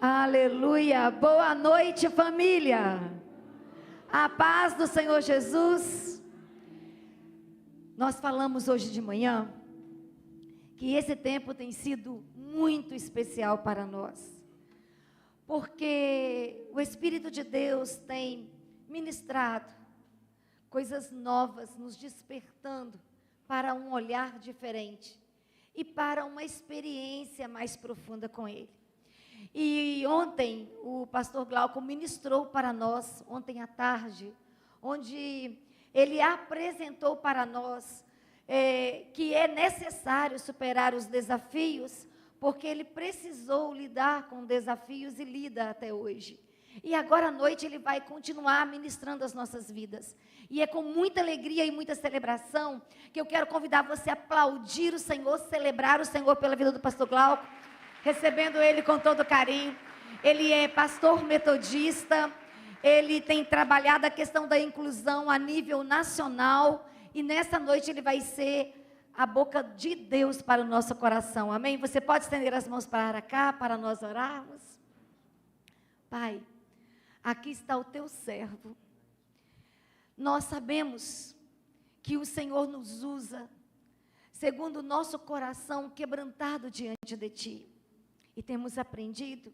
Aleluia! Boa noite, família! A paz do Senhor Jesus. Nós falamos hoje de manhã que esse tempo tem sido muito especial para nós, porque o Espírito de Deus tem ministrado coisas novas, nos despertando para um olhar diferente e para uma experiência mais profunda com Ele. E ontem o pastor Glauco ministrou para nós, ontem à tarde, onde ele apresentou para nós que é necessário superar os desafios, porque ele precisou lidar com desafios e lida até hoje. E agora à noite ele vai continuar ministrando as nossas vidas. E é com muita alegria e muita celebração que eu quero convidar você a aplaudir o Senhor, celebrar o Senhor pela vida do pastor Glauco, recebendo ele com todo carinho. Ele é pastor metodista, ele tem trabalhado a questão da inclusão a nível nacional, e nessa noite ele vai ser a boca de Deus para o nosso coração, amém? Você pode estender as mãos para cá, para nós orarmos? Pai, aqui está o teu servo. Nós sabemos que o Senhor nos usa segundo o nosso coração quebrantado diante de ti. E temos aprendido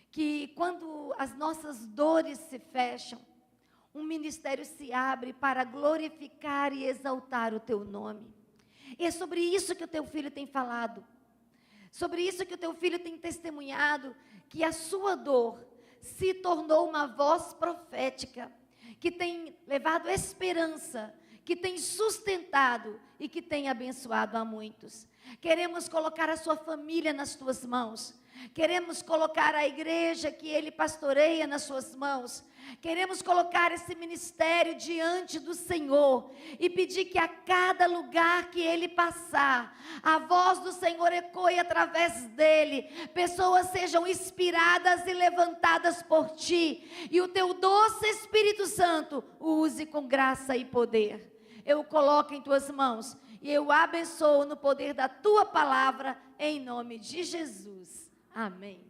que quando as nossas dores se fecham, um ministério se abre para glorificar e exaltar o teu nome. E é sobre isso que o teu filho tem falado, sobre isso que o teu filho tem testemunhado, que a sua dor se tornou uma voz profética, que tem levado esperança, que tem sustentado e que tem abençoado a muitos. Queremos colocar a sua família nas tuas mãos. Queremos colocar a igreja que ele pastoreia nas suas mãos. Queremos colocar esse ministério diante do Senhor e pedir que a cada lugar que ele passar, a voz do Senhor ecoe através dele, pessoas sejam inspiradas e levantadas por ti, e o teu doce Espírito Santo o use com graça e poder. Eu o coloco em tuas mãos e eu o abençoo no poder da tua palavra, em nome de Jesus. Amém.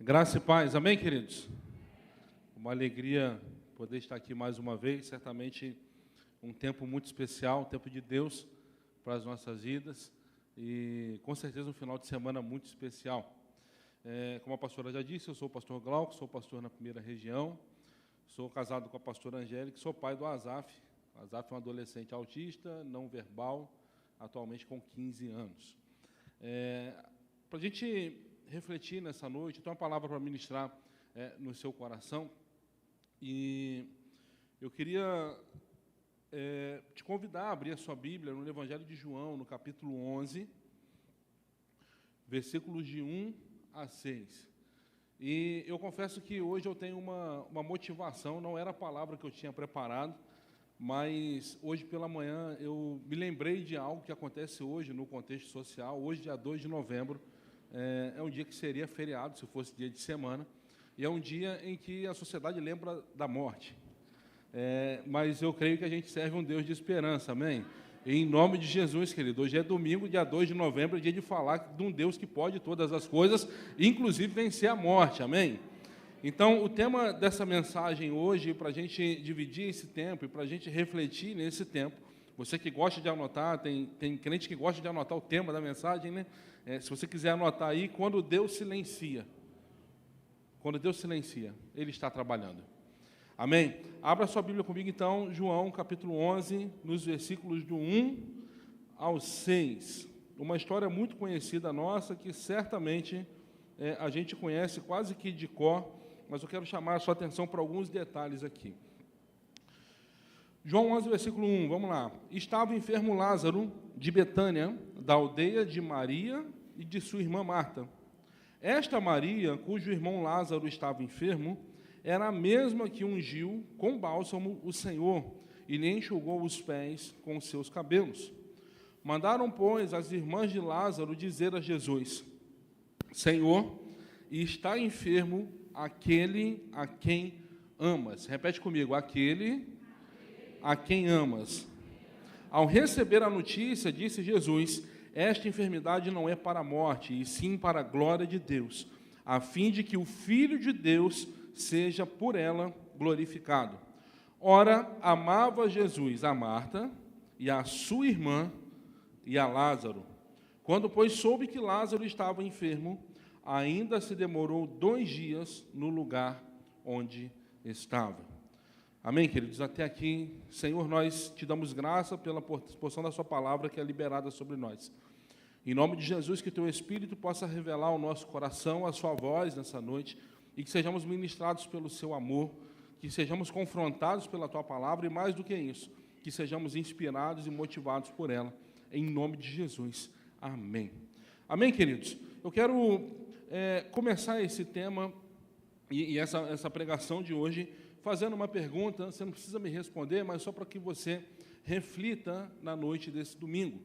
Graça e paz, amém, queridos? Uma alegria poder estar aqui mais uma vez, certamente um tempo muito especial, um tempo de Deus para as nossas vidas, e com certeza um final de semana muito especial. Como a pastora já disse, eu sou o pastor Glauco, sou pastor na primeira região, sou casado com a pastora Angélica, sou pai do Azaf. O Azaf é um adolescente autista, não verbal, atualmente com 15 anos. Para a gente refletir nessa noite, tem uma palavra para ministrar no seu coração, e eu queria te convidar a abrir a sua Bíblia no Evangelho de João, no capítulo 11, versículos de 1 a 6. E eu confesso que hoje eu tenho uma motivação, não era a palavra que eu tinha preparado, mas hoje pela manhã eu me lembrei de algo que acontece hoje no contexto social. Hoje, dia 2 de novembro, é um dia que seria feriado, se fosse dia de semana, e é um dia em que a sociedade lembra da morte. Mas eu creio que a gente serve um Deus de esperança, amém? E em nome de Jesus, querido, hoje é domingo, dia 2 de novembro, é dia de falar de um Deus que pode todas as coisas, inclusive vencer a morte, amém? Então, o tema dessa mensagem hoje, para a gente dividir esse tempo e para a gente refletir nesse tempo, você que gosta de anotar, tem crente que gosta de anotar o tema da mensagem, né? Se você quiser anotar aí, quando Deus silencia, Ele está trabalhando. Amém? Abra sua Bíblia comigo, então, João, capítulo 11, nos versículos do 1 ao 6. Uma história muito conhecida nossa, que certamente a gente conhece quase que de cor, mas eu quero chamar a sua atenção para alguns detalhes aqui. João 11, versículo 1, vamos lá. Estava enfermo Lázaro, de Betânia, da aldeia de Maria e de sua irmã Marta. Esta Maria, cujo irmão Lázaro estava enfermo, era a mesma que ungiu com bálsamo o Senhor e lhe enxugou os pés com os seus cabelos. Mandaram, pois, as irmãs de Lázaro dizer a Jesus: Senhor, está enfermo aquele a quem amas. Repete comigo: aquele a quem amas. Ao receber a notícia, disse Jesus: esta enfermidade não é para a morte, e sim para a glória de Deus, a fim de que o Filho de Deus seja por ela glorificado. Ora, amava Jesus a Marta e a sua irmã e a Lázaro. Quando, pois, soube que Lázaro estava enfermo, ainda se demorou 2 dias no lugar onde estava. Amém, queridos? Até aqui, Senhor, nós te damos graça pela porção da sua palavra que é liberada sobre nós. Em nome de Jesus, que teu Espírito possa revelar ao nosso coração a sua voz nessa noite e que sejamos ministrados pelo seu amor, que sejamos confrontados pela tua palavra e, mais do que isso, que sejamos inspirados e motivados por ela. Em nome de Jesus. Amém. Amém, queridos? Eu quero começar esse tema e essa pregação de hoje fazendo uma pergunta. Você não precisa me responder, mas só para que você reflita na noite desse domingo.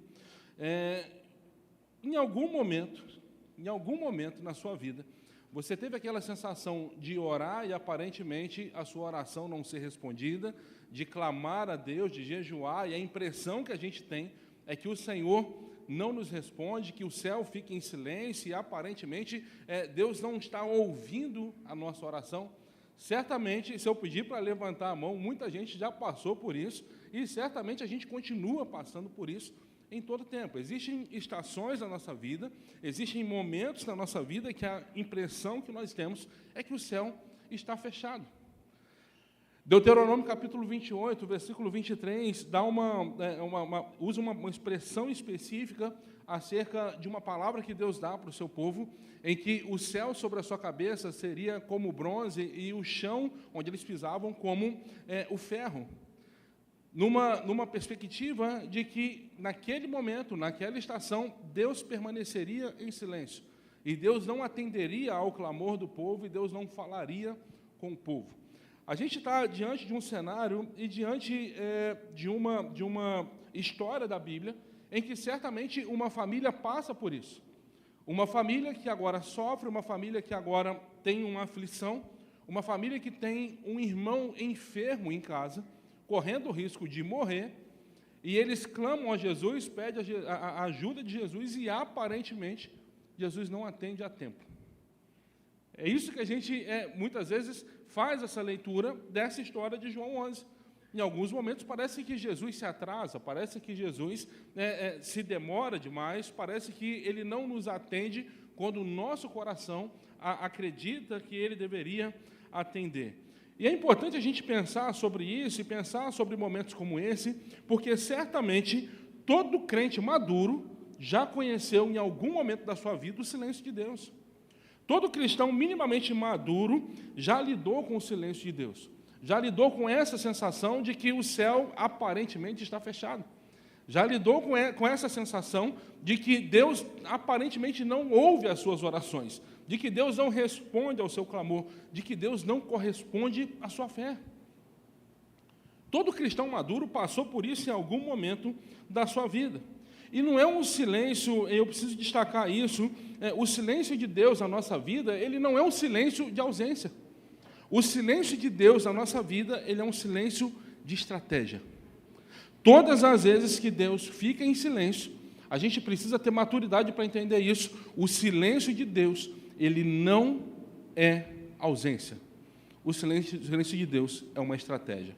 Em algum momento na sua vida, você teve aquela sensação de orar e aparentemente a sua oração não ser respondida, de clamar a Deus, de jejuar, e a impressão que a gente tem é que o Senhor não nos responde, que o céu fica em silêncio e aparentemente Deus não está ouvindo a nossa oração? Certamente, se eu pedir para levantar a mão, muita gente já passou por isso e certamente a gente continua passando por isso em todo o tempo. Existem estações na nossa vida, existem momentos na nossa vida que a impressão que nós temos é que o céu está fechado. Deuteronômio capítulo 28, versículo 23, usa uma expressão específica acerca de uma palavra que Deus dá para o seu povo, em que o céu sobre a sua cabeça seria como bronze e o chão onde eles pisavam como o ferro. Numa perspectiva de que, naquele momento, naquela estação, Deus permaneceria em silêncio. E Deus não atenderia ao clamor do povo, e Deus não falaria com o povo. A gente está diante de um cenário e diante de uma história da Bíblia em que certamente uma família passa por isso. Uma família que agora sofre, uma família que agora tem uma aflição, uma família que tem um irmão enfermo em casa, correndo o risco de morrer, e eles clamam a Jesus, pedem a ajuda de Jesus, e aparentemente Jesus não atende a tempo. É isso que a gente, muitas vezes, faz essa leitura dessa história de João 11. Em alguns momentos parece que Jesus se atrasa, parece que Jesus se demora demais, parece que ele não nos atende quando o nosso coração acredita que ele deveria atender. E é importante a gente pensar sobre isso e pensar sobre momentos como esse, porque certamente todo crente maduro já conheceu em algum momento da sua vida o silêncio de Deus. Todo cristão minimamente maduro já lidou com o silêncio de Deus. Já lidou com essa sensação de que o céu aparentemente está fechado. Já lidou com essa sensação de que Deus aparentemente não ouve as suas orações, de que Deus não responde ao seu clamor, de que Deus não corresponde à sua fé. Todo cristão maduro passou por isso em algum momento da sua vida. E não é um silêncio, eu preciso destacar isso, o silêncio de Deus na nossa vida, ele não é um silêncio de ausência. O silêncio de Deus na nossa vida, ele é um silêncio de estratégia. Todas as vezes que Deus fica em silêncio, a gente precisa ter maturidade para entender isso. O silêncio de Deus, ele não é ausência. O silêncio de Deus é uma estratégia.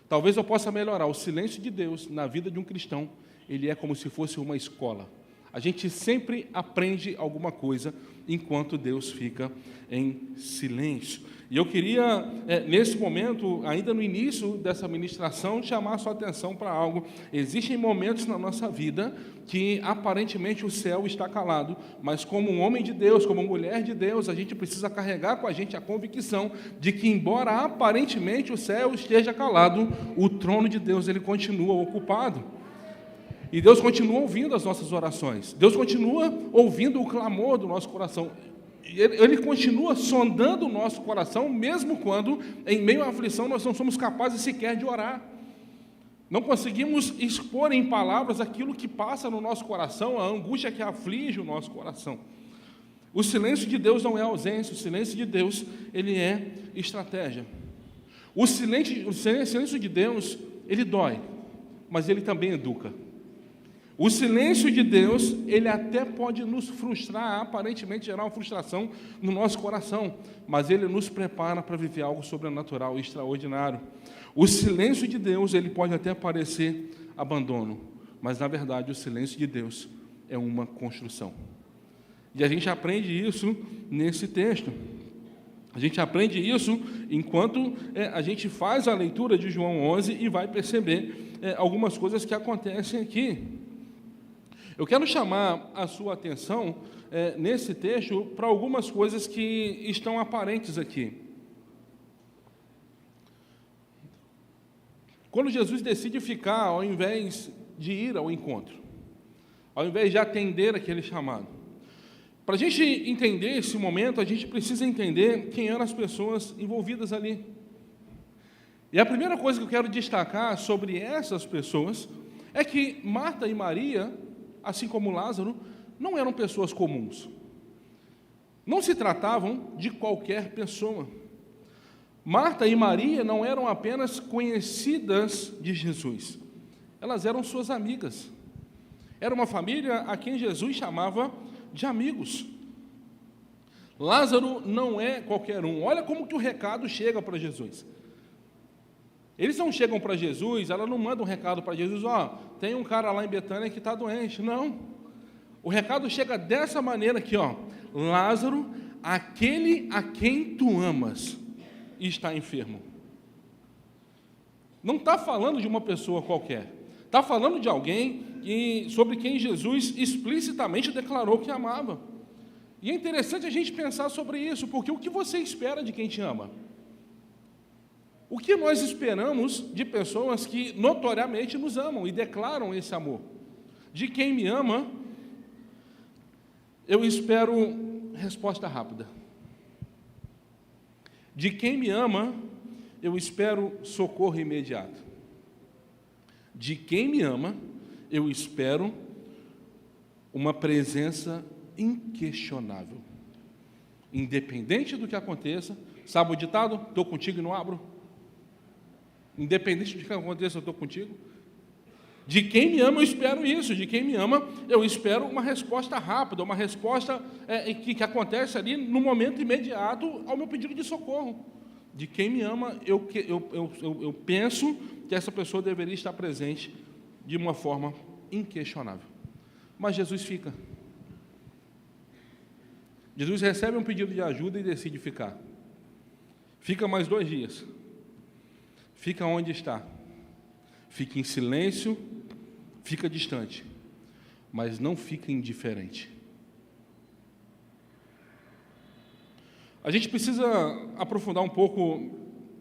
Talvez eu possa melhorar. O silêncio de Deus na vida de um cristão, ele é como se fosse uma escola. A gente sempre aprende alguma coisa enquanto Deus fica em silêncio. E eu queria, nesse momento, ainda no início dessa ministração, chamar a sua atenção para algo. Existem momentos na nossa vida que, aparentemente, o céu está calado, mas como um homem de Deus, como mulher de Deus, a gente precisa carregar com a gente a convicção de que, embora aparentemente o céu esteja calado, o trono de Deus ele continua ocupado. E Deus continua ouvindo as nossas orações. Deus continua ouvindo o clamor do nosso coração. Ele continua sondando o nosso coração, mesmo quando, em meio à aflição, nós não somos capazes sequer de orar. Não conseguimos expor em palavras aquilo que passa no nosso coração, a angústia que aflige o nosso coração. O silêncio de Deus não é ausência, o silêncio de Deus, ele é estratégia. O silêncio de Deus, ele dói, mas ele também educa. O silêncio de Deus, ele até pode nos frustrar, aparentemente gerar uma frustração no nosso coração, mas ele nos prepara para viver algo sobrenatural e extraordinário. O silêncio de Deus, ele pode até parecer abandono, mas na verdade o silêncio de Deus é uma construção. E a gente aprende isso nesse texto. A gente aprende isso enquanto a gente faz a leitura de João 11 e vai perceber algumas coisas que acontecem aqui. Eu quero chamar a sua atenção nesse texto para algumas coisas que estão aparentes aqui. Quando Jesus decide ficar, ao invés de ir ao encontro, ao invés de atender aquele chamado. Para a gente entender esse momento, a gente precisa entender quem eram as pessoas envolvidas ali. E a primeira coisa que eu quero destacar sobre essas pessoas é que Marta e Maria, assim como Lázaro, não eram pessoas comuns. Não se tratavam de qualquer pessoa. Marta e Maria não eram apenas conhecidas de Jesus, elas eram suas amigas. Era uma família a quem Jesus chamava de amigos. Lázaro não é qualquer um. Olha como que o recado chega para Jesus. Eles não chegam para Jesus, ela não manda um recado para Jesus, tem um cara lá em Betânia que está doente. Não. O recado chega dessa maneira aqui, Lázaro, aquele a quem tu amas, está enfermo. Não está falando de uma pessoa qualquer. Está falando de alguém sobre quem Jesus explicitamente declarou que amava. E é interessante a gente pensar sobre isso, porque o que você espera de quem te ama? O que nós esperamos de pessoas que notoriamente nos amam e declaram esse amor? De quem me ama, eu espero resposta rápida. De quem me ama, eu espero socorro imediato. De quem me ama, eu espero uma presença inquestionável. Independente do que aconteça, sabe o ditado? Estou contigo e não abro. Independente do que aconteça, eu estou contigo. De quem me ama, eu espero isso. De quem me ama, eu espero uma resposta rápida, uma resposta que acontece ali no momento imediato ao meu pedido de socorro. De quem me ama, eu penso que essa pessoa deveria estar presente de uma forma inquestionável. Mas Jesus fica. Jesus recebe um pedido de ajuda e decide ficar. Fica mais 2 dias. Fica onde está. Fica em silêncio, fica distante, mas não fica indiferente. A gente precisa aprofundar um pouco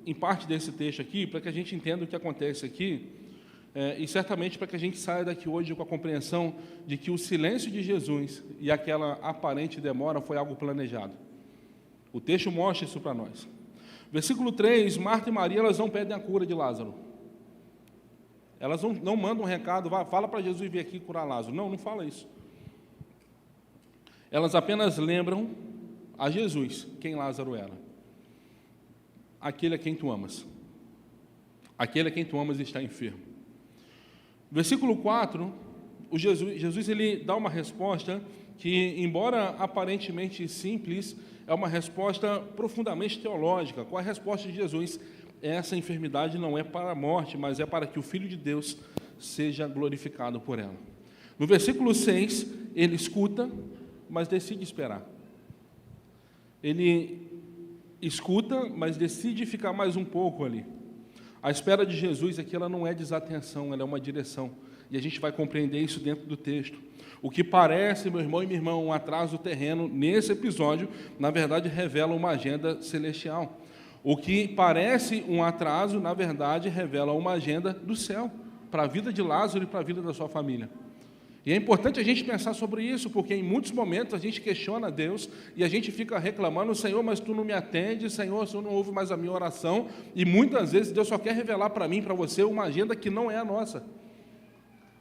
em parte desse texto aqui, para que a gente entenda o que acontece aqui, e certamente para que a gente saia daqui hoje com a compreensão de que o silêncio de Jesus e aquela aparente demora foi algo planejado. O texto mostra isso para nós. Versículo 3, Marta e Maria, elas não pedem a cura de Lázaro. Elas não mandam um recado, fala para Jesus vir aqui curar Lázaro. Não fala isso. Elas apenas lembram a Jesus quem Lázaro era. Aquele a quem tu amas. Aquele a quem tu amas está enfermo. Versículo 4, Jesus ele dá uma resposta que, embora aparentemente simples, é uma resposta profundamente teológica. Qual é a resposta de Jesus? Essa enfermidade não é para a morte, mas é para que o Filho de Deus seja glorificado por ela. No versículo 6, ele escuta, mas decide esperar. Ele escuta, mas decide ficar mais um pouco ali. A espera de Jesus aqui, ela não é desatenção, ela é uma direção. E a gente vai compreender isso dentro do texto. O que parece, meu irmão e minha irmã, um atraso terreno, nesse episódio, na verdade, revela uma agenda celestial. O que parece um atraso, na verdade, revela uma agenda do céu, para a vida de Lázaro e para a vida da sua família. E é importante a gente pensar sobre isso, porque em muitos momentos a gente questiona Deus e a gente fica reclamando, Senhor, mas Tu não me atendes, Senhor, o Senhor não ouve mais a minha oração, e muitas vezes Deus só quer revelar para mim, para você, uma agenda que não é a nossa.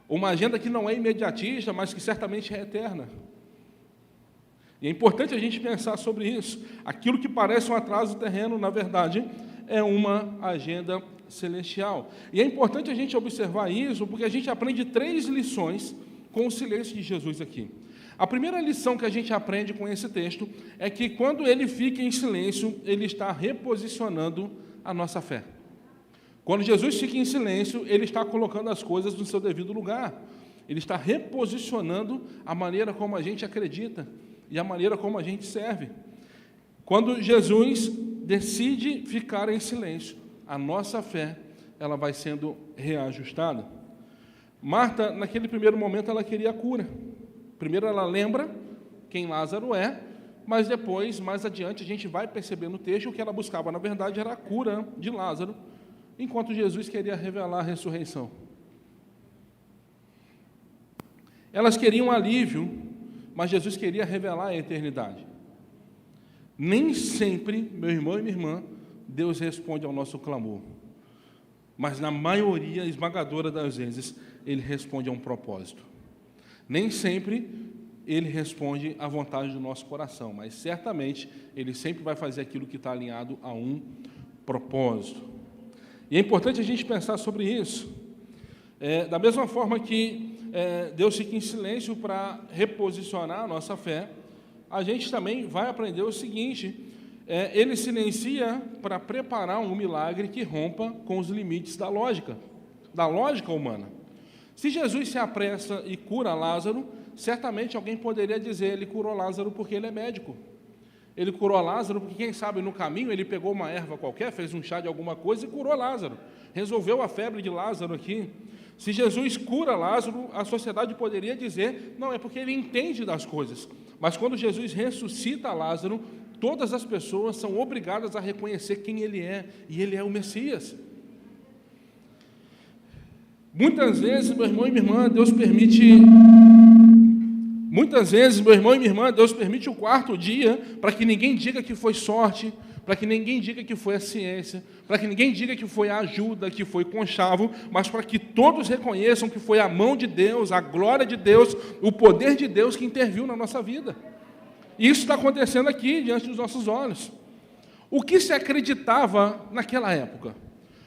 Uma agenda que não é imediatista, mas que certamente é eterna. E é importante a gente pensar sobre isso. Aquilo que parece um atraso terreno, na verdade, é uma agenda celestial. E é importante a gente observar isso, porque a gente aprende 3 lições com o silêncio de Jesus aqui. A primeira lição que a gente aprende com esse texto é que quando ele fica em silêncio, ele está reposicionando a nossa fé. Quando Jesus fica em silêncio, ele está colocando as coisas no seu devido lugar. Ele está reposicionando a maneira como a gente acredita e a maneira como a gente serve. Quando Jesus decide ficar em silêncio, a nossa fé ela vai sendo reajustada. Marta, naquele primeiro momento, ela queria a cura. Primeiro ela lembra quem Lázaro é, mas depois, mais adiante, a gente vai perceber no texto que o que ela buscava, na verdade, era a cura de Lázaro, enquanto Jesus queria revelar a ressurreição. Elas queriam alívio, mas Jesus queria revelar a eternidade. Nem sempre, meu irmão e minha irmã, Deus responde ao nosso clamor. Mas na maioria esmagadora das vezes, Ele responde a um propósito. Nem sempre Ele responde à vontade do nosso coração, mas certamente Ele sempre vai fazer aquilo que está alinhado a um propósito. E é importante a gente pensar sobre isso. Da mesma forma que Deus fica em silêncio para reposicionar a nossa fé, a gente também vai aprender o seguinte: Ele silencia para preparar um milagre que rompa com os limites da lógica humana. Se Jesus se apressa e cura Lázaro, certamente alguém poderia dizer, ele curou Lázaro porque ele é médico. Ele curou Lázaro porque, quem sabe, no caminho ele pegou uma erva qualquer, fez um chá de alguma coisa e curou Lázaro. Resolveu a febre de Lázaro aqui. Se Jesus cura Lázaro, a sociedade poderia dizer, não, é porque ele entende das coisas. Mas quando Jesus ressuscita Lázaro, todas as pessoas são obrigadas a reconhecer quem ele é, e ele é o Messias. Muitas vezes, meu irmão e minha irmã, Deus permite o quarto dia para que ninguém diga que foi sorte, para que ninguém diga que foi a ciência, para que ninguém diga que foi a ajuda, que foi conchavo, mas para que todos reconheçam que foi a mão de Deus, a glória de Deus, o poder de Deus que interviu na nossa vida. Isso está acontecendo aqui, diante dos nossos olhos. O que se acreditava naquela época?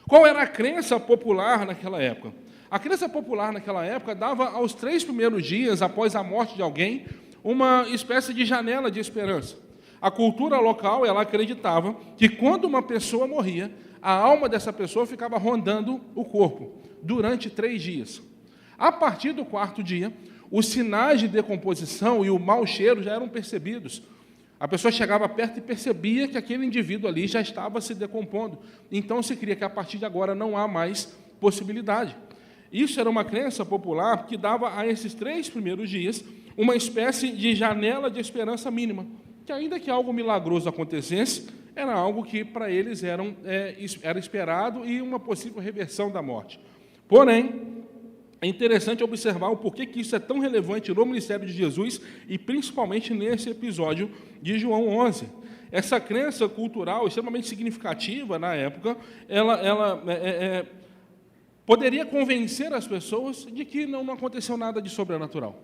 Qual era a crença popular naquela época? A crença popular naquela época dava aos 3 primeiros dias, após a morte de alguém, uma espécie de janela de esperança. A cultura local, ela acreditava que quando uma pessoa morria, a alma dessa pessoa ficava rondando o corpo durante 3 dias. A partir do 4º dia, os sinais de decomposição e o mau cheiro já eram percebidos. A pessoa chegava perto e percebia que aquele indivíduo ali já estava se decompondo. Então se cria que a partir de agora não há mais possibilidade. Isso era uma crença popular que dava a esses 3 primeiros dias uma espécie de janela de esperança mínima, que ainda que algo milagroso acontecesse, era algo que para eles era esperado e uma possível reversão da morte. Porém, é interessante observar o porquê que isso é tão relevante no ministério de Jesus e principalmente nesse episódio de João 11. Essa crença cultural extremamente significativa na época, ela poderia convencer as pessoas de que não aconteceu nada de sobrenatural.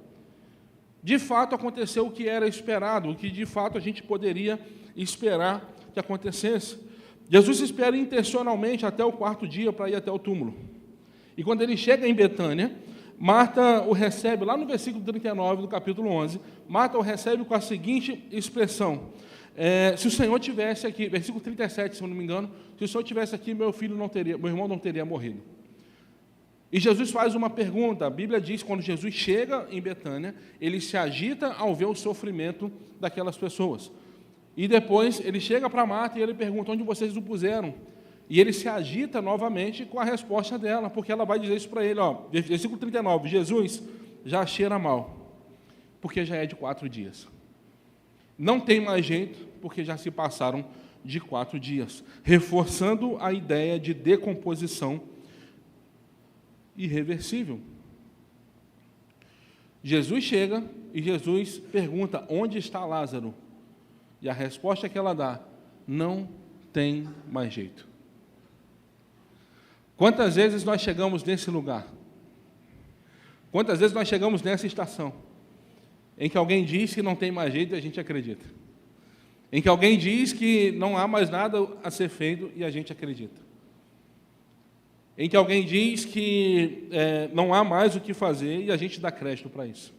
De fato, aconteceu o que era esperado, o que de fato a gente poderia esperar que acontecesse. Jesus espera intencionalmente até o 4º dia para ir até o túmulo. E quando ele chega em Betânia, Marta o recebe, lá no versículo 39 do capítulo 11, Marta o recebe com a seguinte expressão: se o Senhor tivesse aqui, versículo 37, se eu não me engano, se o Senhor tivesse aqui, meu irmão não teria morrido. E Jesus faz uma pergunta. A Bíblia diz que quando Jesus chega em Betânia, ele se agita ao ver o sofrimento daquelas pessoas. E depois ele chega para Marta e ele pergunta, onde vocês o puseram? E ele se agita novamente com a resposta dela, porque ela vai dizer isso para ele, versículo 39, Jesus já cheira mal, porque já é de 4 dias. Não tem mais jeito, porque já se passaram de 4 dias, reforçando a ideia de decomposição irreversível. Jesus chega e Jesus pergunta, onde está Lázaro? E a resposta que ela dá, não tem mais jeito. Quantas vezes nós chegamos nesse lugar? Quantas vezes nós chegamos nessa estação? Em que alguém diz que não tem mais jeito e a gente acredita. Em que alguém diz que não há mais nada a ser feito e a gente acredita. em que alguém diz que não há mais o que fazer e a gente dá crédito para isso.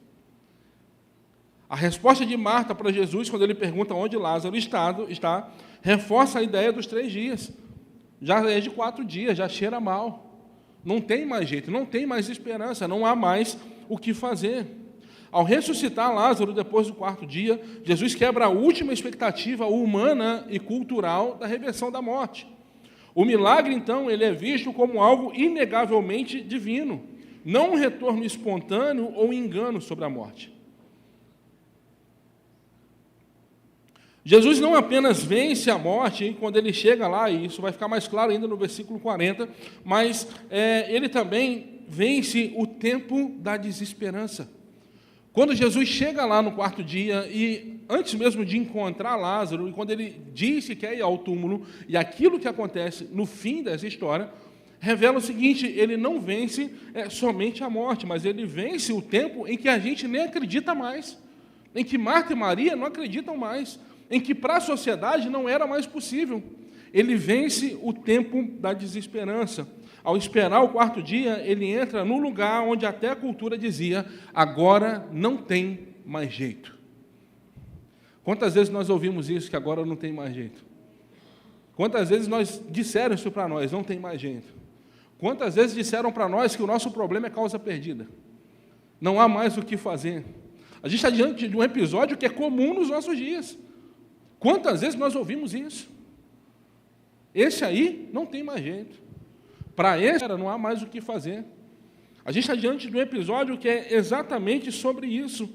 A resposta de Marta para Jesus, quando ele pergunta onde Lázaro está, reforça a ideia dos 3 dias. Já é de 4 dias, já cheira mal. Não tem mais jeito, não tem mais esperança, não há mais o que fazer. Ao ressuscitar Lázaro depois do 4º dia, Jesus quebra a última expectativa humana e cultural da reversão da morte. O milagre, então, ele é visto como algo inegavelmente divino, não um retorno espontâneo ou engano sobre a morte. Jesus não apenas vence a morte quando ele chega lá, e isso vai ficar mais claro ainda no versículo 40, mas ele também vence o tempo da desesperança. Quando Jesus chega lá no 4º dia, e antes mesmo de encontrar Lázaro, e quando ele diz que quer ir ao túmulo, e aquilo que acontece no fim dessa história, revela o seguinte: ele não vence somente a morte, mas ele vence o tempo em que a gente nem acredita mais, em que Marta e Maria não acreditam mais, em que para a sociedade não era mais possível. Ele vence o tempo da desesperança. Ao esperar o 4º dia, ele entra no lugar onde até a cultura dizia: agora não tem mais jeito. Quantas vezes nós ouvimos isso, que agora não tem mais jeito? Quantas vezes disseram isso para nós, não tem mais jeito? Quantas vezes disseram para nós que o nosso problema é causa perdida? Não há mais o que fazer. A gente está diante de um episódio que é comum nos nossos dias. Quantas vezes nós ouvimos isso? Esse aí não tem mais jeito. Para esse não há mais o que fazer. A gente está diante de um episódio que é exatamente sobre isso.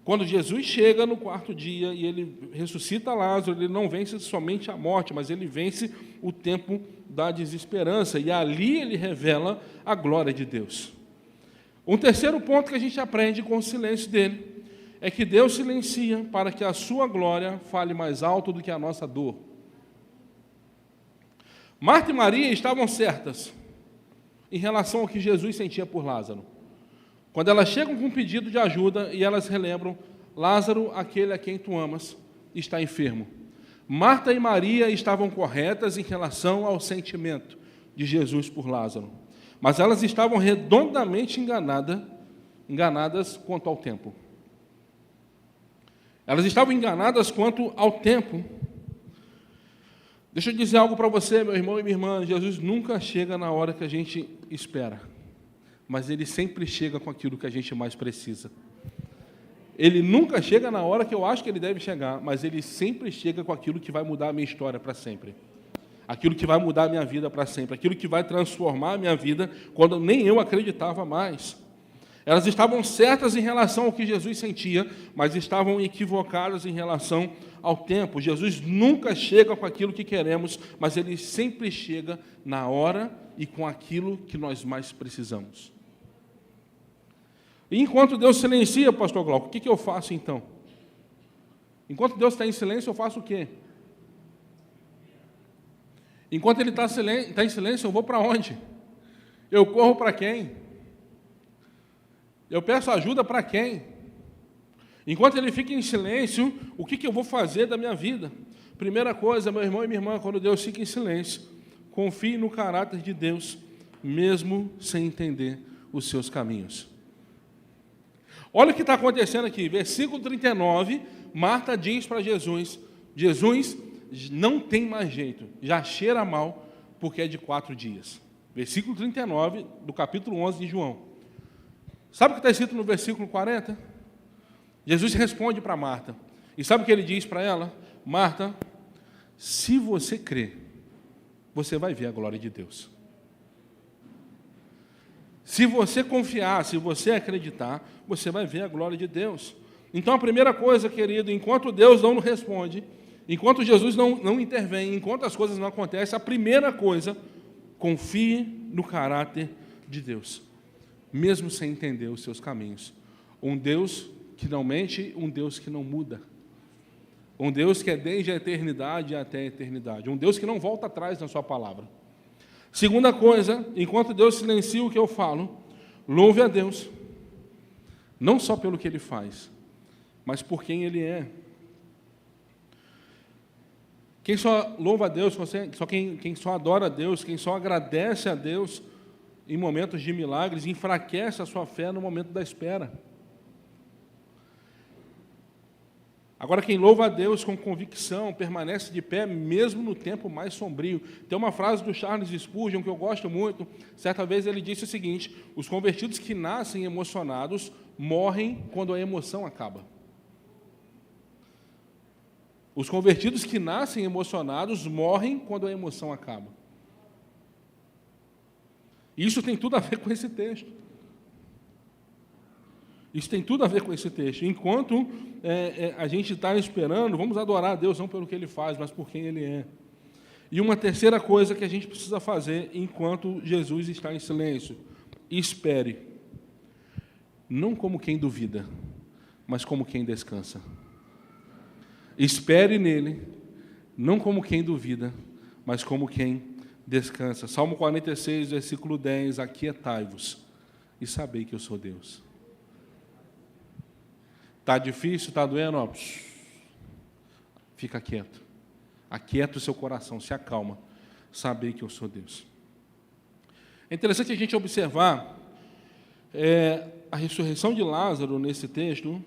Quando Jesus chega no 4º dia e ele ressuscita Lázaro, ele não vence somente a morte, mas ele vence o tempo da desesperança. E ali ele revela a glória de Deus. Um terceiro ponto que a gente aprende com o silêncio dele é que Deus silencia para que a sua glória fale mais alto do que a nossa dor. Marta e Maria estavam certas em relação ao que Jesus sentia por Lázaro. Quando elas chegam com um pedido de ajuda e elas relembram: Lázaro, aquele a quem tu amas, está enfermo. Marta e Maria estavam corretas em relação ao sentimento de Jesus por Lázaro, mas elas estavam redondamente enganadas quanto ao tempo. Elas estavam enganadas quanto ao tempo. Deixa eu dizer algo para você, meu irmão e minha irmã: Jesus nunca chega na hora que a gente espera, mas Ele sempre chega com aquilo que a gente mais precisa. Ele nunca chega na hora que eu acho que Ele deve chegar, mas Ele sempre chega com aquilo que vai mudar a minha história para sempre. Aquilo que vai mudar a minha vida para sempre, aquilo que vai transformar a minha vida quando nem eu acreditava mais. Elas estavam certas em relação ao que Jesus sentia, mas estavam equivocadas em relação ao tempo. Jesus nunca chega com aquilo que queremos, mas Ele sempre chega na hora e com aquilo que nós mais precisamos. E enquanto Deus silencia, pastor Glauco, o que eu faço então? Enquanto Deus está em silêncio, eu faço o quê? Enquanto Ele está em silêncio, eu vou para onde? Eu corro para quem? Eu peço ajuda para quem? Enquanto Ele fica em silêncio, o que eu vou fazer da minha vida? Primeira coisa, meu irmão e minha irmã, quando Deus fica em silêncio, confie no caráter de Deus, mesmo sem entender os seus caminhos. Olha o que está acontecendo aqui, versículo 39, Marta diz para Jesus: Jesus, não tem mais jeito, já cheira mal, porque é de 4 dias. Versículo 39 do capítulo 11 de João. Sabe o que está escrito no versículo 40? Jesus responde para Marta. E sabe o que Ele diz para ela? Marta, se você crer, você vai ver a glória de Deus. Se você confiar, se você acreditar, você vai ver a glória de Deus. Então, a primeira coisa, querido, enquanto Deus não responde, enquanto Jesus não intervém, enquanto as coisas não acontecem, a primeira coisa, confie no caráter de Deus, mesmo sem entender os seus caminhos. Um Deus que não mente, um Deus que não muda. Um Deus que é desde a eternidade até a eternidade. Um Deus que não volta atrás na sua palavra. Segunda coisa, enquanto Deus silencia o que eu falo, louve a Deus, não só pelo que Ele faz, mas por quem Ele é. Quem só louva a Deus, quem só adora a Deus, quem só agradece a Deus em momentos de milagres, enfraquece a sua fé no momento da espera. Agora, quem louva a Deus com convicção, permanece de pé, mesmo no tempo mais sombrio. Tem uma frase do Charles Spurgeon que eu gosto muito. Certa vez ele disse o seguinte: os convertidos que nascem emocionados morrem quando a emoção acaba. Os convertidos que nascem emocionados morrem quando a emoção acaba. Isso tem tudo a ver com esse texto. Isso tem tudo a ver com esse texto. Enquanto a gente está esperando, vamos adorar a Deus não pelo que Ele faz, mas por quem Ele é. E uma terceira coisa que a gente precisa fazer enquanto Jesus está em silêncio: espere. Não como quem duvida, mas como quem descansa. Espere nele, não como quem duvida, mas como quem descansa. Salmo 46, versículo 10: aquietai-vos e sabei que eu sou Deus. Está difícil, está doendo? Ó, fica quieto. Aquieta o seu coração, se acalma. Sabei que eu sou Deus. É interessante a gente observar a ressurreição de Lázaro nesse texto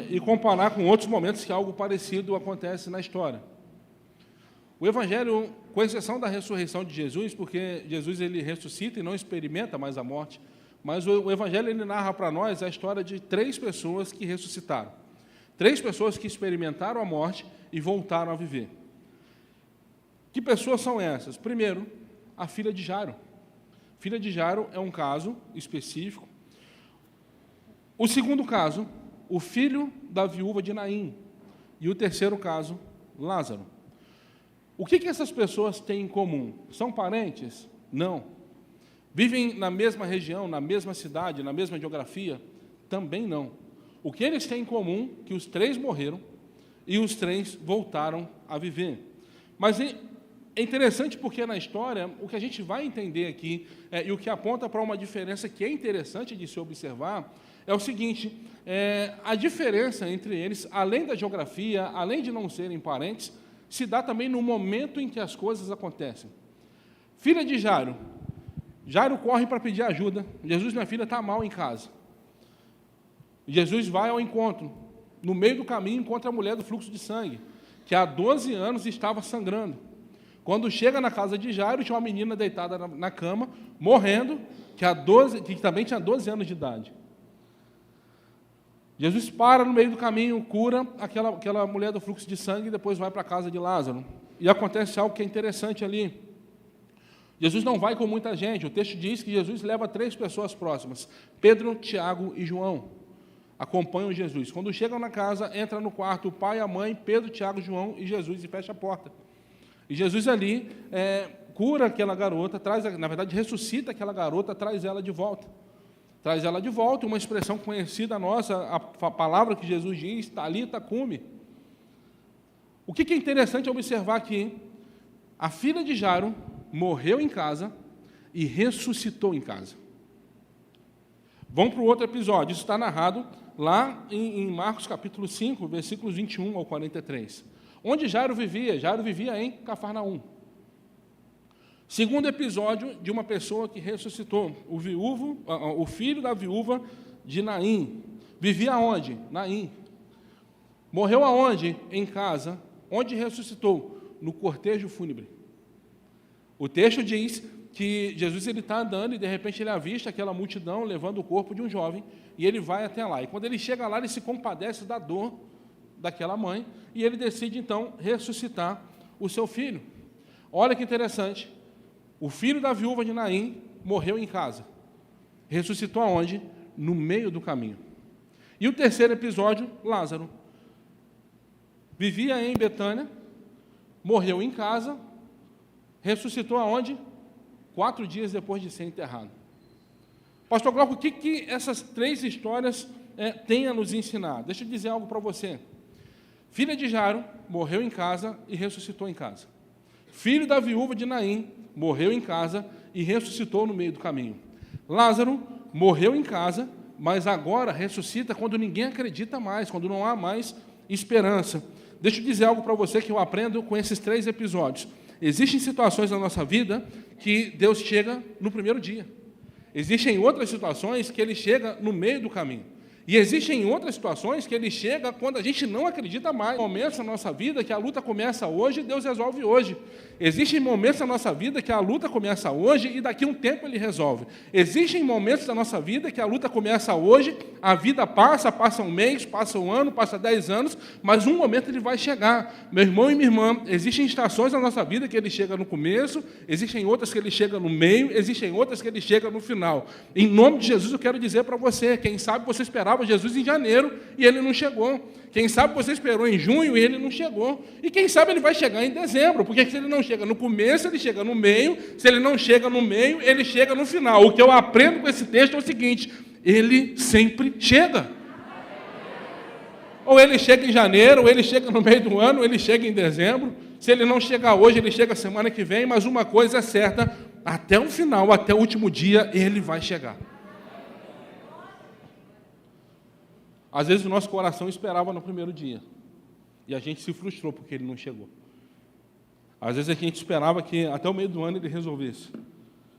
e comparar com outros momentos que algo parecido acontece na história. O Evangelho, com exceção da ressurreição de Jesus, porque Jesus ele ressuscita e não experimenta mais a morte, mas o Evangelho ele narra para nós a história de 3 pessoas que ressuscitaram. 3 pessoas que experimentaram a morte e voltaram a viver. Que pessoas são essas? Primeiro, a filha de Jairo. Filha de Jairo é um caso específico. O segundo caso, o filho da viúva de Naim. E o terceiro caso, Lázaro. O que essas pessoas têm em comum? São parentes? Não. Vivem na mesma região, na mesma cidade, na mesma geografia? Também não. O que eles têm em comum é que os 3 morreram e os 3 voltaram a viver. Mas é interessante porque na história, o que a gente vai entender aqui, e o que aponta para uma diferença que é interessante de se observar, é o seguinte: a diferença entre eles, além da geografia, além de não serem parentes, se dá também no momento em que as coisas acontecem. Filha de Jairo. Jairo corre para pedir ajuda. Jesus, minha filha, está mal em casa. Jesus vai ao encontro. No meio do caminho, encontra a mulher do fluxo de sangue, que há 12 anos estava sangrando. Quando chega na casa de Jairo, tinha uma menina deitada na cama, morrendo, que também tinha 12 anos de idade. Jesus para no meio do caminho, cura aquela mulher do fluxo de sangue e depois vai para a casa de Lázaro. E acontece algo que é interessante ali. Jesus não vai com muita gente. O texto diz que Jesus leva 3 pessoas próximas: Pedro, Tiago e João. Acompanham Jesus. Quando chegam na casa, entra no quarto o pai, a mãe, Pedro, Tiago, João e Jesus, e fecha a porta. E Jesus ali cura aquela garota, ressuscita aquela garota, traz ela de volta. Traz ela de volta, uma expressão conhecida nossa, a palavra que Jesus diz, Talita cumi. O que é interessante observar aqui? A filha de Jairo morreu em casa e ressuscitou em casa. Vamos para o outro episódio. Isso está narrado lá em Marcos capítulo 5, versículos 21 ao 43. Onde Jairo vivia? Jairo vivia em Cafarnaum. Segundo episódio de uma pessoa que ressuscitou. O filho da viúva de Naim. Vivia onde? Naim. Morreu aonde? Em casa. Onde ressuscitou? No cortejo fúnebre. O texto diz que Jesus está andando e, de repente, ele avista aquela multidão levando o corpo de um jovem e ele vai até lá. E, quando ele chega lá, ele se compadece da dor daquela mãe e ele decide, então, ressuscitar o seu filho. Olha que interessante. O filho da viúva de Naim morreu em casa. Ressuscitou aonde? No meio do caminho. E o terceiro episódio, Lázaro. Vivia em Betânia, morreu em casa, ressuscitou aonde? 4 dias depois de ser enterrado. Pastor Glauco, o que essas 3 histórias têm a nos ensinar? Deixa eu dizer algo para você. Filha de Jairo morreu em casa e ressuscitou em casa. Filho da viúva de Naim morreu em casa e ressuscitou no meio do caminho. Lázaro morreu em casa, mas agora ressuscita quando ninguém acredita mais, quando não há mais esperança. Deixa eu dizer algo para você que eu aprendo com esses 3 episódios. Existem situações na nossa vida que Deus chega no primeiro dia. Existem outras situações que Ele chega no meio do caminho. E existem outras situações que Ele chega quando a gente não acredita mais. Momentos na nossa vida que a luta começa hoje e Deus resolve hoje. Existem momentos na nossa vida que a luta começa hoje e daqui a um tempo Ele resolve. Existem momentos da nossa vida que a luta começa hoje, a vida passa um mês, passa um ano, passa 10 anos, mas um momento Ele vai chegar. Meu irmão e minha irmã, existem estações na nossa vida que Ele chega no começo, existem outras que Ele chega no meio, existem outras que Ele chega no final. Em nome de Jesus eu quero dizer para você, quem sabe você esperava Jesus em janeiro e Ele não chegou. Quem sabe você esperou em junho e Ele não chegou. E quem sabe Ele vai chegar em dezembro, porque se Ele não chega no começo, Ele chega no meio. Se Ele não chega no meio, Ele chega no final. O que eu aprendo com esse texto é o seguinte: Ele sempre chega. Ou Ele chega em janeiro, ou Ele chega no meio do ano, ou Ele chega em dezembro. Se Ele não chegar hoje, Ele chega semana que vem, mas uma coisa é certa, até o final, até o último dia, Ele vai chegar. Às vezes o nosso coração esperava no primeiro dia, e a gente se frustrou porque Ele não chegou. Às vezes a gente esperava que até o meio do ano Ele resolvesse,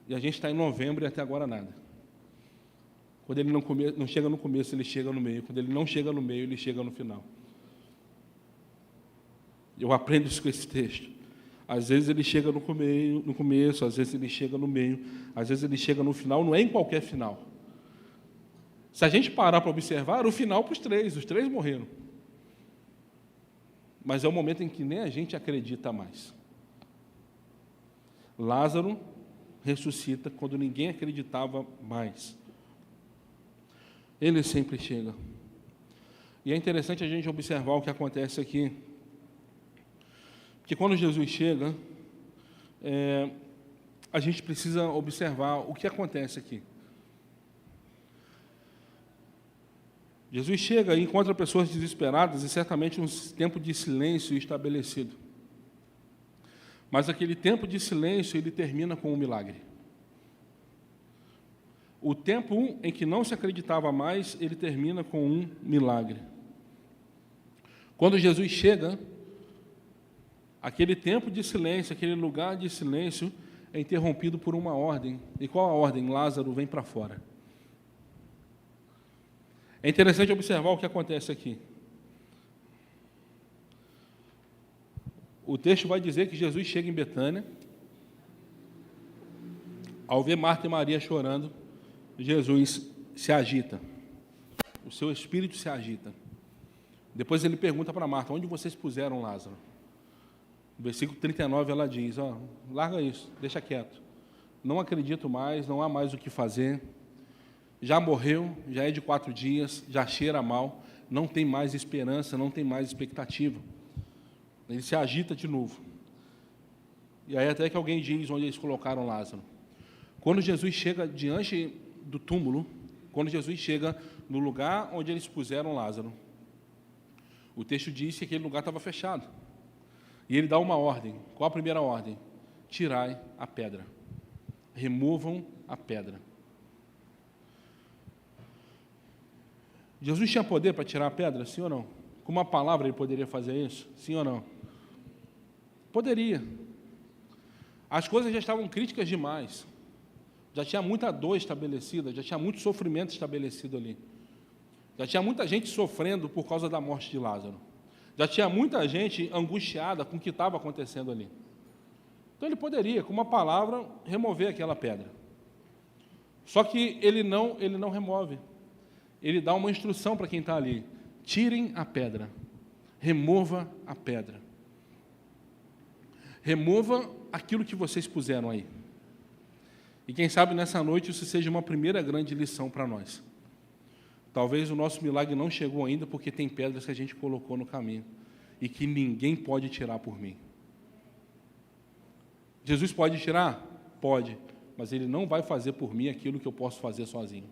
e a gente está em novembro e até agora nada. Quando Ele não chega no começo, Ele chega no meio. Quando Ele não chega no meio, Ele chega no final. Eu aprendo isso com esse texto. Às vezes Ele chega no começo, às vezes Ele chega no meio, às vezes Ele chega no final, não é em qualquer final. Se a gente parar para observar, o final para os 3 morreram. Mas é o momento em que nem a gente acredita mais. Lázaro ressuscita quando ninguém acreditava mais. Ele sempre chega. E é interessante a gente observar o que acontece aqui. Porque quando Jesus chega, a gente precisa observar o que acontece aqui. Jesus chega e encontra pessoas desesperadas e certamente um tempo de silêncio estabelecido. Mas aquele tempo de silêncio, ele termina com um milagre. O tempo em que não se acreditava mais, ele termina com um milagre. Quando Jesus chega, aquele tempo de silêncio, aquele lugar de silêncio é interrompido por uma ordem. E qual a ordem? Lázaro, vem para fora. É interessante observar o que acontece aqui. O texto vai dizer que Jesus chega em Betânia. Ao ver Marta e Maria chorando, Jesus se agita. O seu espírito se agita. Depois ele pergunta para Marta: onde vocês puseram Lázaro? No versículo 39 ela diz: larga isso, deixa quieto. Não acredito mais, não há mais o que fazer. Já morreu, já é de 4 dias, já cheira mal, não tem mais esperança, não tem mais expectativa. Ele se agita de novo. E aí até que alguém diz onde eles colocaram Lázaro. Quando Jesus chega diante do túmulo, quando Jesus chega no lugar onde eles puseram Lázaro, o texto diz que aquele lugar estava fechado. E ele dá uma ordem. Qual a primeira ordem? Tirai a pedra. Removam a pedra. Jesus tinha poder para tirar a pedra, sim ou não? Com uma palavra ele poderia fazer isso, sim ou não? Poderia. As coisas já estavam críticas demais. Já tinha muita dor estabelecida, já tinha muito sofrimento estabelecido ali. Já tinha muita gente sofrendo por causa da morte de Lázaro. Já tinha muita gente angustiada com o que estava acontecendo ali. Então ele poderia, com uma palavra, remover aquela pedra. Só que ele não remove. Ele dá uma instrução para quem está ali: tirem a pedra, remova a pedra. Remova aquilo que vocês puseram aí. E quem sabe nessa noite isso seja uma primeira grande lição para nós. Talvez o nosso milagre não chegou ainda porque tem pedras que a gente colocou no caminho e que ninguém pode tirar por mim. Jesus pode tirar? Pode, mas Ele não vai fazer por mim aquilo que eu posso fazer sozinho.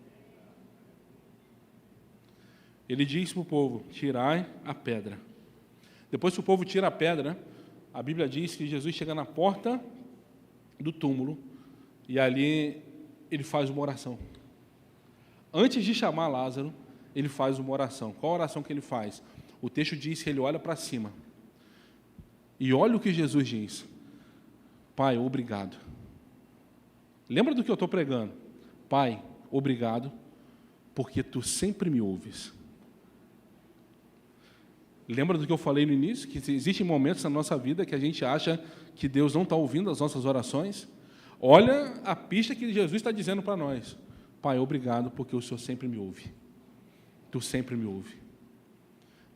Ele diz para o povo: tirai a pedra. Depois que o povo tira a pedra, a Bíblia diz que Jesus chega na porta do túmulo e ali ele faz uma oração. Antes de chamar Lázaro, ele faz uma oração. Qual a oração que ele faz? O texto diz que ele olha para cima. E olha o que Jesus diz. Pai, obrigado. Lembra do que eu estou pregando? Pai, obrigado, porque Tu sempre me ouves. Lembra do que eu falei no início? Que existem momentos na nossa vida que a gente acha que Deus não está ouvindo as nossas orações. Olha a pista que Jesus está dizendo para nós. Pai, obrigado, porque o Senhor sempre me ouve. Tu sempre me ouve.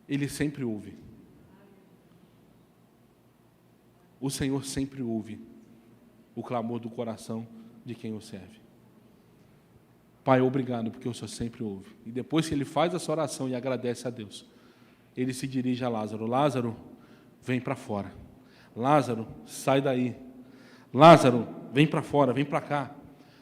Ele sempre ouve. O Senhor sempre ouve o clamor do coração de quem o serve. Pai, obrigado, porque o Senhor sempre ouve. E depois que ele faz essa oração e agradece a Deus, ele se dirige a Lázaro. Lázaro, vem para fora. Lázaro, sai daí. Lázaro, vem para fora, vem para cá.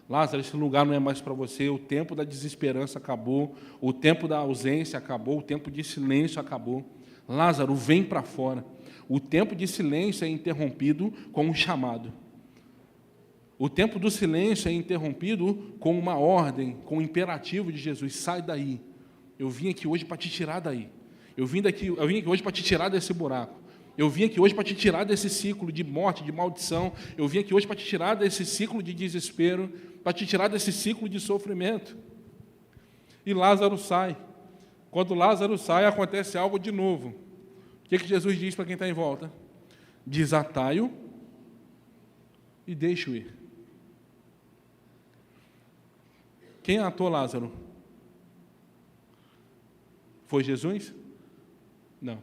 Lázaro, esse lugar não é mais para você. O tempo da desesperança acabou. O tempo da ausência acabou. O tempo de silêncio acabou. Lázaro, vem para fora. O tempo de silêncio é interrompido com um chamado. O tempo do silêncio é interrompido com uma ordem, com um imperativo de Jesus. Sai daí. Eu vim aqui hoje para te tirar daí. Eu vim aqui hoje para te tirar desse buraco. Eu vim aqui hoje para te tirar desse ciclo de morte, de maldição. Eu vim aqui hoje para te tirar desse ciclo de desespero, para te tirar desse ciclo de sofrimento. E Lázaro sai. Quando Lázaro sai, acontece algo de novo. O que Jesus diz para quem está em volta? Desatai-o e deixe-o ir. Quem atou Lázaro? Foi Jesus? Não.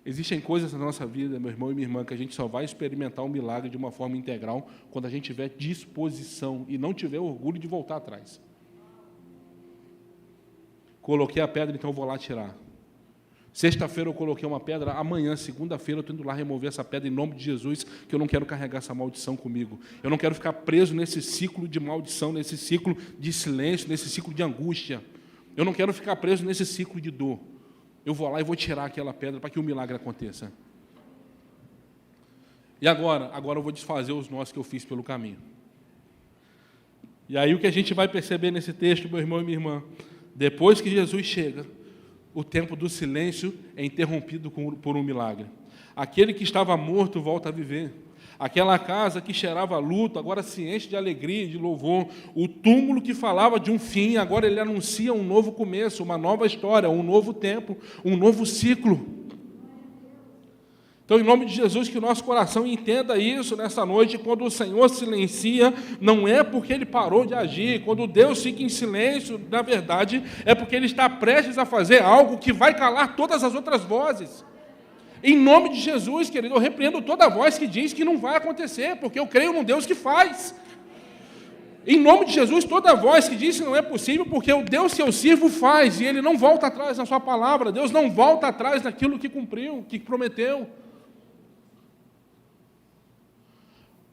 Existem coisas na nossa vida, meu irmão e minha irmã, que a gente só vai experimentar um milagre de uma forma integral quando a gente tiver disposição e não tiver orgulho de voltar atrás. Coloquei a pedra, então eu vou lá tirar. Sexta-feira eu coloquei uma pedra, amanhã, segunda-feira, eu estou indo lá remover essa pedra em nome de Jesus, que eu não quero carregar essa maldição comigo. Eu não quero ficar preso nesse ciclo de maldição, nesse ciclo de silêncio, nesse ciclo de angústia. Eu não quero ficar preso nesse ciclo de dor. Eu vou lá e vou tirar aquela pedra para que o milagre aconteça. E agora eu vou desfazer os nós que eu fiz pelo caminho. E aí o que a gente vai perceber nesse texto, meu irmão e minha irmã, depois que Jesus chega, o tempo do silêncio é interrompido por um milagre. Aquele que estava morto volta a viver. Aquela casa que cheirava luto, agora se enche de alegria e de louvor. O túmulo que falava de um fim, agora ele anuncia um novo começo, uma nova história, um novo tempo, um novo ciclo. Então, em nome de Jesus, que o nosso coração entenda isso nessa noite. Quando o Senhor silencia, não é porque Ele parou de agir. Quando Deus fica em silêncio, na verdade, é porque Ele está prestes a fazer algo que vai calar todas as outras vozes. Em nome de Jesus, querido, eu repreendo toda voz que diz que não vai acontecer, porque eu creio num Deus que faz. Em nome de Jesus, toda voz que diz que não é possível, porque o Deus que eu sirvo faz, e Ele não volta atrás na sua palavra. Deus não volta atrás naquilo que cumpriu, que prometeu.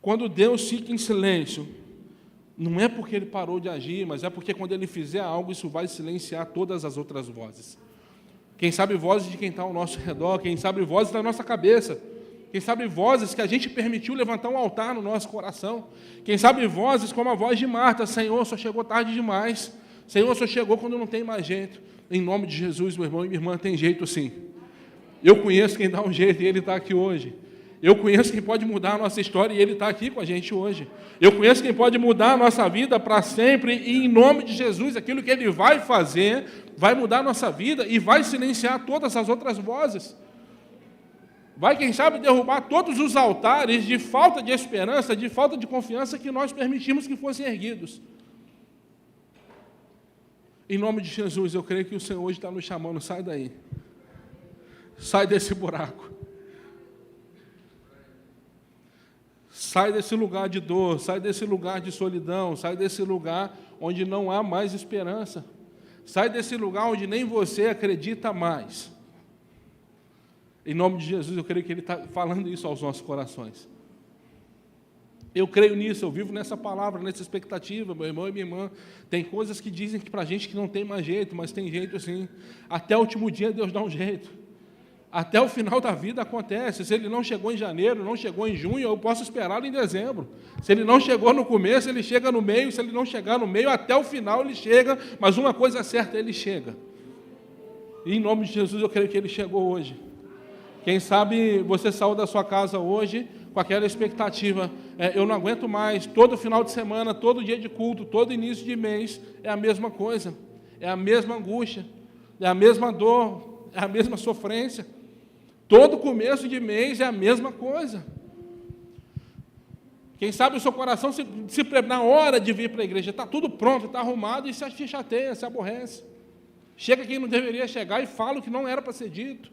Quando Deus fica em silêncio, não é porque Ele parou de agir, mas é porque quando Ele fizer algo, isso vai silenciar todas as outras vozes. Quem sabe vozes de quem está ao nosso redor, quem sabe vozes da nossa cabeça, quem sabe vozes que a gente permitiu levantar um altar no nosso coração, quem sabe vozes como a voz de Marta: Senhor, só chegou tarde demais, Senhor, só chegou quando não tem mais jeito. Em nome de Jesus, meu irmão e minha irmã, tem jeito sim. Eu conheço quem dá um jeito e Ele está aqui hoje. Eu conheço quem pode mudar a nossa história e Ele está aqui com a gente hoje. Eu conheço quem pode mudar a nossa vida para sempre e, em nome de Jesus, aquilo que Ele vai fazer vai mudar a nossa vida e vai silenciar todas as outras vozes. Vai, quem sabe, derrubar todos os altares de falta de esperança, de falta de confiança que nós permitimos que fossem erguidos. Em nome de Jesus, eu creio que o Senhor hoje está nos chamando. Sai daí. Sai desse buraco. Sai desse lugar de dor, sai desse lugar de solidão, sai desse lugar onde não há mais esperança. Sai desse lugar onde nem você acredita mais. Em nome de Jesus, eu creio que Ele está falando isso aos nossos corações. Eu creio nisso, eu vivo nessa palavra, nessa expectativa, meu irmão e minha irmã. Tem coisas que dizem que para a gente que não tem mais jeito, mas tem jeito sim. Até o último dia Deus dá um jeito. Até o final da vida acontece. Se ele não chegou em janeiro, não chegou em junho, eu posso esperá-lo em dezembro. Se ele não chegou no começo, ele chega no meio. Se ele não chegar no meio, até o final ele chega. Mas uma coisa certa, ele chega. E em nome de Jesus, eu creio que ele chegou hoje. Quem sabe você saiu da sua casa hoje com aquela expectativa. Eu não aguento mais, todo final de semana, todo dia de culto, todo início de mês, é a mesma coisa. É a mesma angústia, é a mesma dor, é a mesma sofrência. Todo começo de mês é a mesma coisa. Quem sabe o seu coração, na hora de vir para a igreja, está tudo pronto, está arrumado, e se chateia, se aborrece. Chega quem não deveria chegar e fala o que não era para ser dito.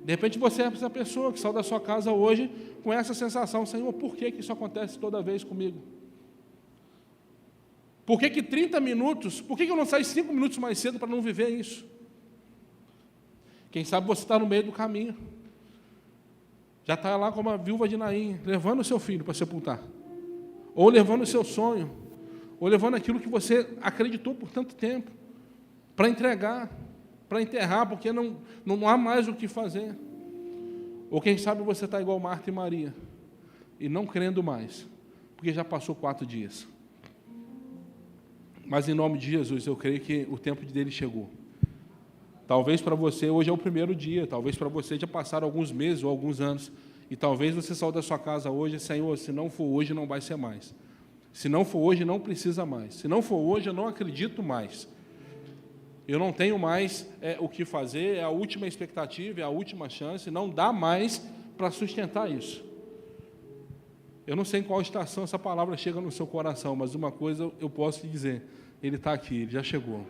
De repente você é essa pessoa que saiu da sua casa hoje com essa sensação: Senhor, por que isso acontece toda vez comigo? Por que 30 minutos? Por que eu não saio 5 minutos mais cedo para não viver isso? Quem sabe você está no meio do caminho. Já está lá como a viúva de Naim, levando o seu filho para sepultar. Ou levando o seu sonho. Ou levando aquilo que você acreditou por tanto tempo. Para entregar, para enterrar, porque não há mais o que fazer. Ou quem sabe você está igual Marta e Maria, e não crendo mais, porque já passou 4 dias. Mas em nome de Jesus, eu creio que o tempo dele chegou. Talvez para você hoje é o primeiro dia, talvez para você já passaram alguns meses ou alguns anos, e talvez você saiu da sua casa hoje: Senhor, se não for hoje, não vai ser mais. Se não for hoje, não precisa mais. Se não for hoje, eu não acredito mais. Eu não tenho mais o que fazer, é a última expectativa, é a última chance, não dá mais para sustentar isso. Eu não sei em qual estação essa palavra chega no seu coração, mas uma coisa eu posso te dizer: ele está aqui, ele já chegou.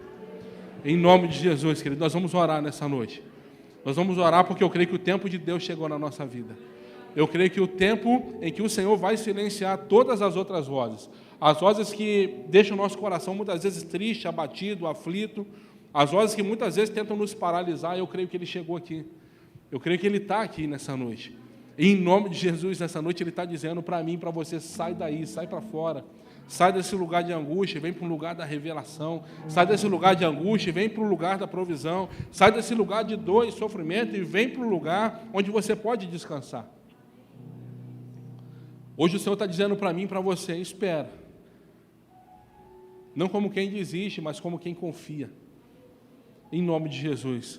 Em nome de Jesus, querido, nós vamos orar nessa noite. Nós vamos orar porque eu creio que o tempo de Deus chegou na nossa vida. Eu creio que o tempo em que o Senhor vai silenciar todas as outras vozes, as vozes que deixam o nosso coração muitas vezes triste, abatido, aflito, as vozes que muitas vezes tentam nos paralisar, eu creio que Ele chegou aqui. Eu creio que Ele está aqui nessa noite. E em nome de Jesus, nessa noite, Ele está dizendo para mim e para você: sai daí, sai para fora. Sai desse lugar de angústia e vem para um lugar da revelação. Sai desse lugar de angústia e vem para o lugar da provisão. Sai desse lugar de dor e sofrimento e vem para o lugar onde você pode descansar. Hoje o Senhor está dizendo para mim e para você: espera. Não como quem desiste, mas como quem confia. Em nome de Jesus.